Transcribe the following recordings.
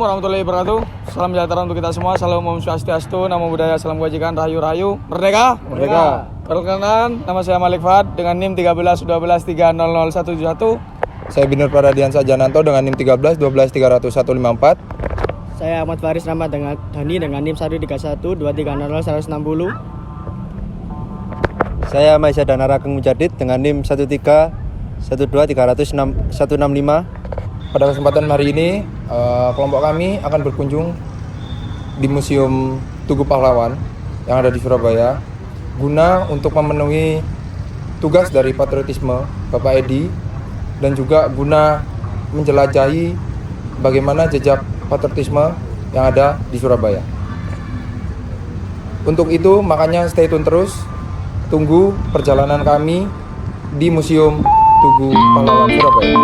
Assalamualaikum warahmatullahi wabarakatuh. Salam sejahtera untuk kita semua. Salam Om Swastiastu, Namo Buddhaya, Salam Kebajikan, Rahayu. Merdeka! Merdeka! Perkenalkan, nama saya Malik Fahad dengan NIM 13 12 300 171. Saya Binur Paradiansa Jananto dengan NIM 13 12 300 154. Saya Ahmad Faris Rahmat dengan Dhani dengan NIM 131 2300 160. Saya Maisa Danara Keng Mujadid dengan NIM 13 12 300 165. Pada kesempatan hari ini, kelompok kami akan berkunjung di Museum Tugu Pahlawan yang ada di Surabaya guna untuk memenuhi tugas dari patriotisme Bapak Edi dan juga guna menjelajahi bagaimana jejak patriotisme yang ada di Surabaya. Untuk itu, makanya stay tune terus, tunggu perjalanan kami di Museum Tugu Pahlawan Surabaya.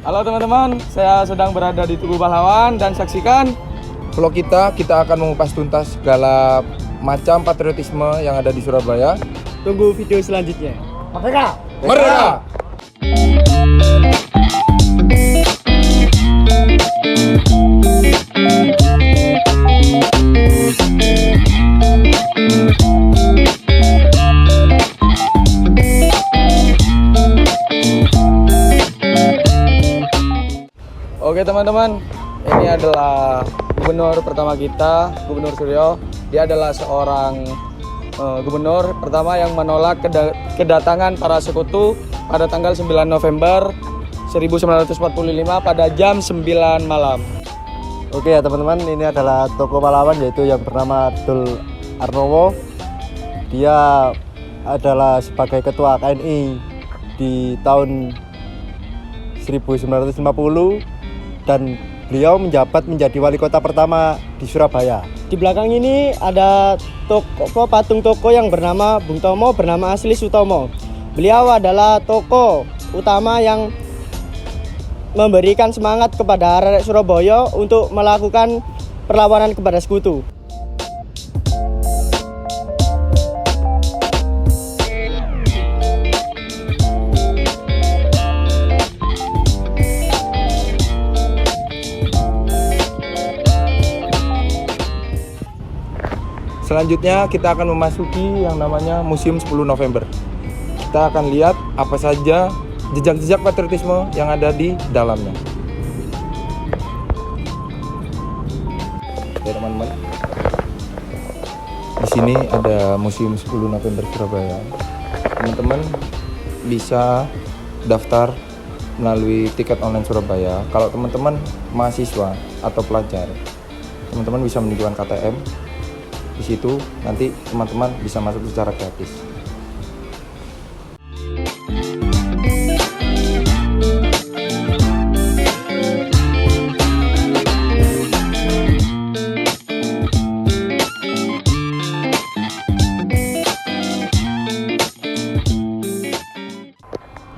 Halo teman-teman, saya sedang berada di Tugu Pahlawan dan saksikan Vlog kita akan mengupas tuntas segala macam patriotisme yang ada di Surabaya. Tunggu video selanjutnya. Merdeka! Merdeka! Oke teman-teman, ini adalah gubernur pertama kita, Gubernur Suryo. Dia adalah seorang gubernur pertama yang menolak kedatangan para sekutu pada tanggal 9 November 1945 pada jam 9 malam. Oke ya teman-teman, ini adalah tokoh pahlawan yaitu yang bernama Dul Arnowo. Dia adalah sebagai ketua KNI di tahun 1950 dan beliau menjabat menjadi wali kota pertama di Surabaya. Di belakang ini ada patung tokoh yang bernama Bung Tomo, bernama asli Sutomo. Beliau adalah tokoh utama yang memberikan semangat kepada arek Surabaya untuk melakukan perlawanan kepada sekutu. Selanjutnya kita akan memasuki yang namanya Museum 10 November. Kita akan lihat apa saja jejak-jejak patriotisme yang ada di dalamnya. Oke teman-teman, di sini ada Museum 10 November Surabaya. Teman-teman bisa daftar melalui tiket online Surabaya. Kalau teman-teman mahasiswa atau pelajar, teman-teman bisa menunjukkan KTM. Di situ nanti teman-teman bisa masuk secara gratis.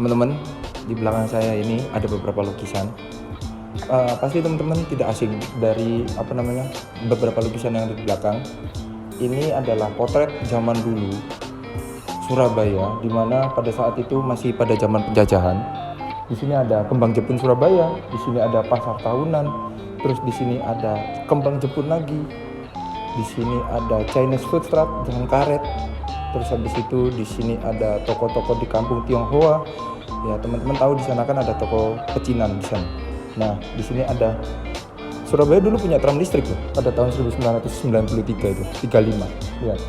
Teman-teman, di belakang saya ini ada beberapa lukisan. Pasti teman-teman tidak asing dari beberapa lukisan yang ada di belakang. Ini adalah potret zaman dulu Surabaya, di mana pada saat itu masih pada zaman penjajahan. Di sini ada kembang Jepun Surabaya, di sini ada pasar tahunan, terus di sini ada kembang Jepun lagi. Di sini ada Chinese food truck dengan karet. Terus habis itu di sini ada toko-toko di kampung Tionghoa. Ya, teman-teman tahu di sana kan ada toko pecinan di sana. Nah, di sini ada Surabaya dulu punya tram listrik loh pada tahun 1993 itu, 35. Lihat.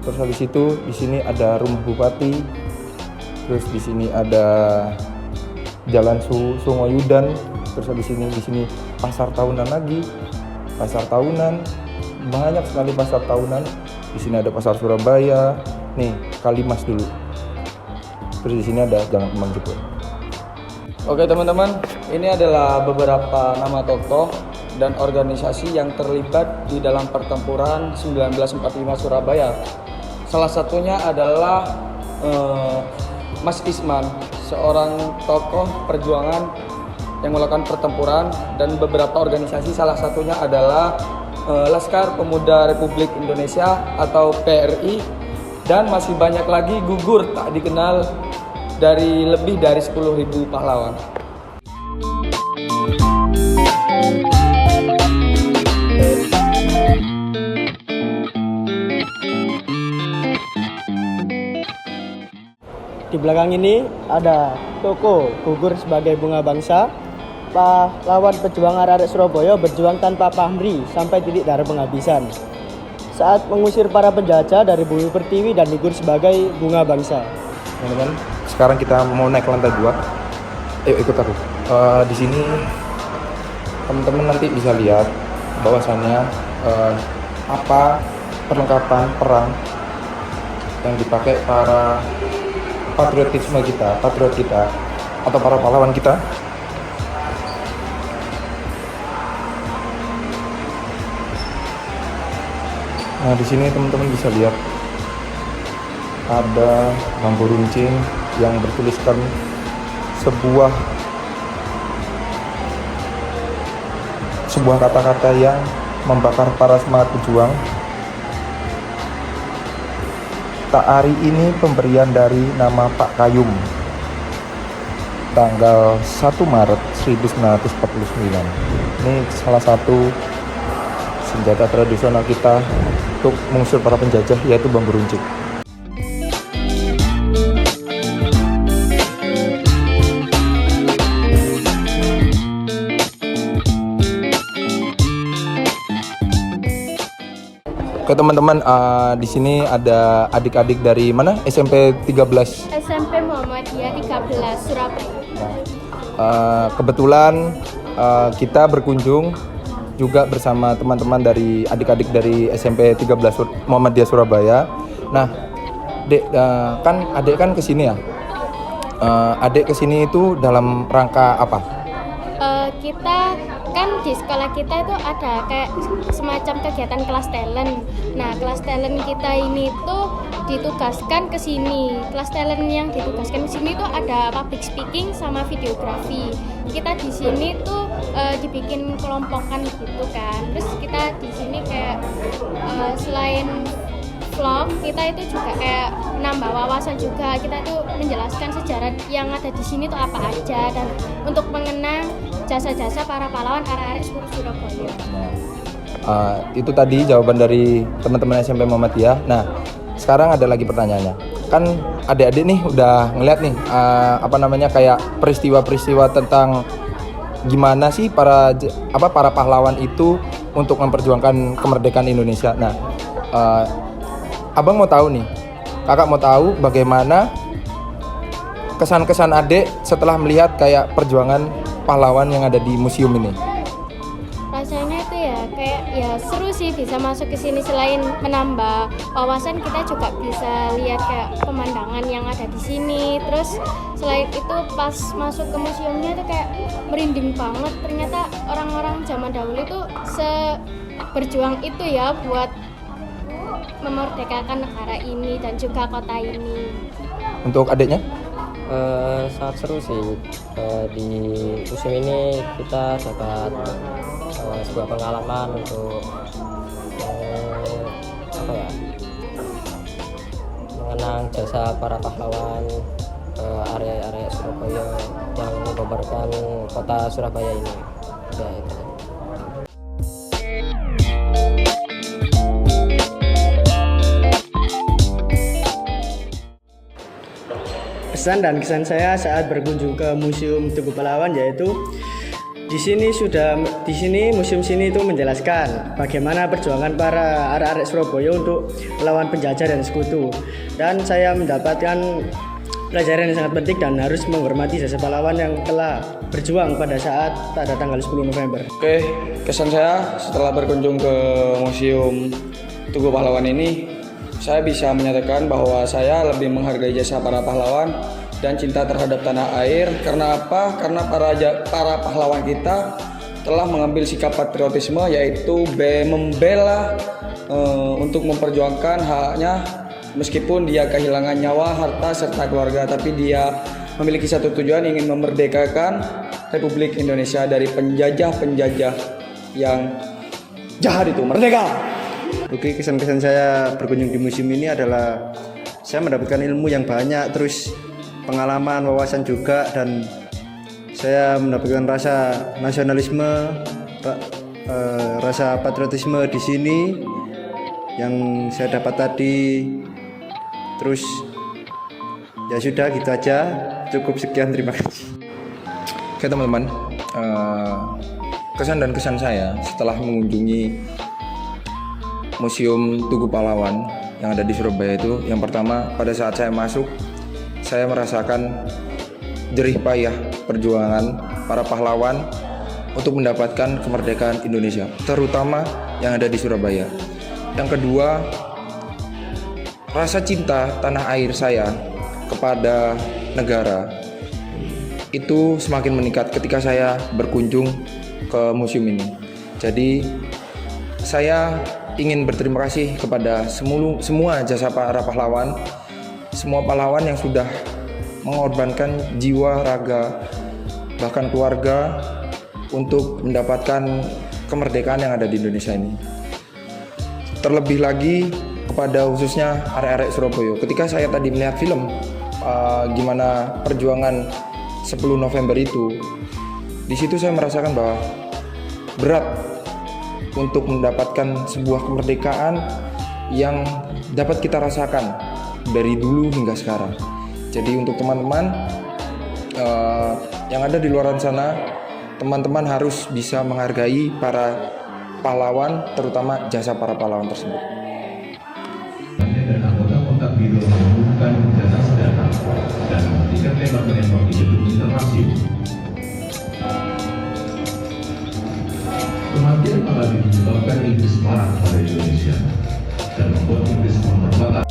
Terus habis itu di sini ada rumah bupati. Terus di sini ada Jalan Sungoyudan. Terus habis ini di sini pasar tahunan lagi. Pasar tahunan. Banyak sekali pasar tahunan. Di sini ada pasar Surabaya. Nih, Kalimas dulu. Terus di sini ada Jalan Kembang Jepun. Oke teman-teman, ini adalah beberapa nama tokoh dan organisasi yang terlibat di dalam pertempuran 1945 Surabaya. Salah satunya adalah Mas Isman, seorang tokoh perjuangan yang melakukan pertempuran, dan beberapa organisasi, salah satunya adalah Laskar Pemuda Republik Indonesia atau PRI, dan masih banyak lagi gugur tak dikenal dari lebih dari 10.000 pahlawan. Di belakang ini ada toko gugur sebagai bunga bangsa. Pahlawan pejuang arek Surabaya berjuang tanpa pamrih sampai titik darah penghabisan saat mengusir para penjajah dari bumi pertiwi dan gugur sebagai bunga bangsa. Teman-teman, sekarang kita mau naik ke lantai 2. Ayo ikut aku. Di sini teman-teman nanti bisa lihat bahwasannya apa perlengkapan perang yang dipakai para patriot kita atau para pahlawan kita. Nah, di sini teman-teman bisa lihat ada bambu runcing yang bertuliskan sebuah kata-kata yang membakar para semangat pejuang. Tak hari ini pemberian dari nama Pak Kayum, tanggal 1 Maret 1949. Ini salah satu senjata tradisional kita untuk mengusir para penjajah, yaitu bambu runcing. Oke teman-teman, di sini ada adik-adik dari mana? SMP 13. SMP Muhammadiyah 13 Surabaya. Kebetulan kita berkunjung juga bersama teman-teman dari adik-adik dari SMP 13 Muhammadiyah Surabaya. Nah, Dek, kan adik kan kesini ya. Adik kesini itu dalam rangka apa? Kita kan di sekolah kita itu ada kayak semacam kegiatan kelas talent. Nah, kelas talent kita ini tuh ditugaskan ke sini. Kelas talent yang ditugaskan ke sini tuh ada public speaking sama videografi. Kita di sini tuh dibikin kelompokan gitu kan. Terus kita di sini kayak selain vlog, kita itu juga kayak menambah wawasan juga. Kita tuh menjelaskan sejarah yang ada di sini tuh apa aja, dan untuk mengenang jasa-jasa para pahlawan arek-arek Surabaya. Itu tadi jawaban dari teman-teman SMP Muhammadiyah. Nah, sekarang ada lagi pertanyaannya. Kan adik-adik nih udah ngeliat nih kayak peristiwa-peristiwa tentang gimana sih para pahlawan itu untuk memperjuangkan kemerdekaan Indonesia. Nah, Abang mau tahu nih, kakak mau tahu bagaimana kesan-kesan adik setelah melihat kayak perjuangan pahlawan yang ada di museum ini. Rasanya itu ya kayak ya seru sih bisa masuk ke sini. Selain menambah wawasan, kita juga bisa lihat kayak pemandangan yang ada di sini. Terus selain itu pas masuk ke museumnya itu kayak merinding banget. Ternyata orang-orang zaman dahulu itu berjuang itu ya buat memerdekakan negara ini dan juga kota ini. Untuk adiknya? Sangat seru sih. Di musim ini kita dapat sebuah pengalaman untuk mengenang jasa para pahlawan area-area Surabaya yang mengobarkan kota Surabaya ini. Ya, itu. Pesan dan kesan saya saat berkunjung ke Museum Tugu Pahlawan yaitu di sini museum sini itu menjelaskan bagaimana perjuangan para arek-arek Surabaya untuk melawan penjajah dan sekutu, dan saya mendapatkan pelajaran yang sangat penting dan harus menghormati jasa pahlawan yang telah berjuang pada saat pada tanggal 10 November. Oke, kesan saya setelah berkunjung ke Museum Tugu Pahlawan ini, saya bisa menyatakan bahwa saya lebih menghargai jasa para pahlawan dan cinta terhadap tanah air. Karena apa? Karena para pahlawan kita telah mengambil sikap patriotisme, yaitu membela untuk memperjuangkan haknya meskipun dia kehilangan nyawa, harta, serta keluarga, tapi dia memiliki satu tujuan, ingin memerdekakan Republik Indonesia dari penjajah-penjajah yang jahat itu. Merdeka! Oke, kesan-kesan saya berkunjung di museum ini adalah saya mendapatkan ilmu yang banyak, terus pengalaman, wawasan juga, dan saya mendapatkan rasa nasionalisme, rasa patriotisme di sini yang saya dapat tadi. Terus ya sudah, gitu aja, cukup sekian, terima kasih. Oke teman-teman, kesan dan kesan saya setelah mengunjungi Museum Tugu Pahlawan yang ada di Surabaya itu, yang pertama, pada saat saya masuk, saya merasakan jerih payah perjuangan para pahlawan untuk mendapatkan kemerdekaan Indonesia, terutama yang ada di Surabaya. Yang kedua, rasa cinta tanah air saya kepada negara itu semakin meningkat ketika saya berkunjung ke museum ini. Jadi saya ingin berterima kasih kepada semua jasa para pahlawan, semua pahlawan yang sudah mengorbankan jiwa, raga, bahkan keluarga untuk mendapatkan kemerdekaan yang ada di Indonesia ini. Terlebih lagi kepada khususnya arek-arek Surabaya. Ketika saya tadi melihat film gimana perjuangan 10 November itu, di situ saya merasakan bahwa berat untuk mendapatkan sebuah kemerdekaan yang dapat kita rasakan dari dulu hingga sekarang. Jadi untuk teman-teman yang ada di luar sana, teman-teman harus bisa menghargai para pahlawan, terutama jasa para pahlawan tersebut. Dan anggota kontak biru mengumumkan jasa senjata dan menghentikan tembak-menembak di gedung Intermasium. Kematian Pahlawan menyebabkan Inggris marah pada Indonesia dan membuat Inggris memperbatas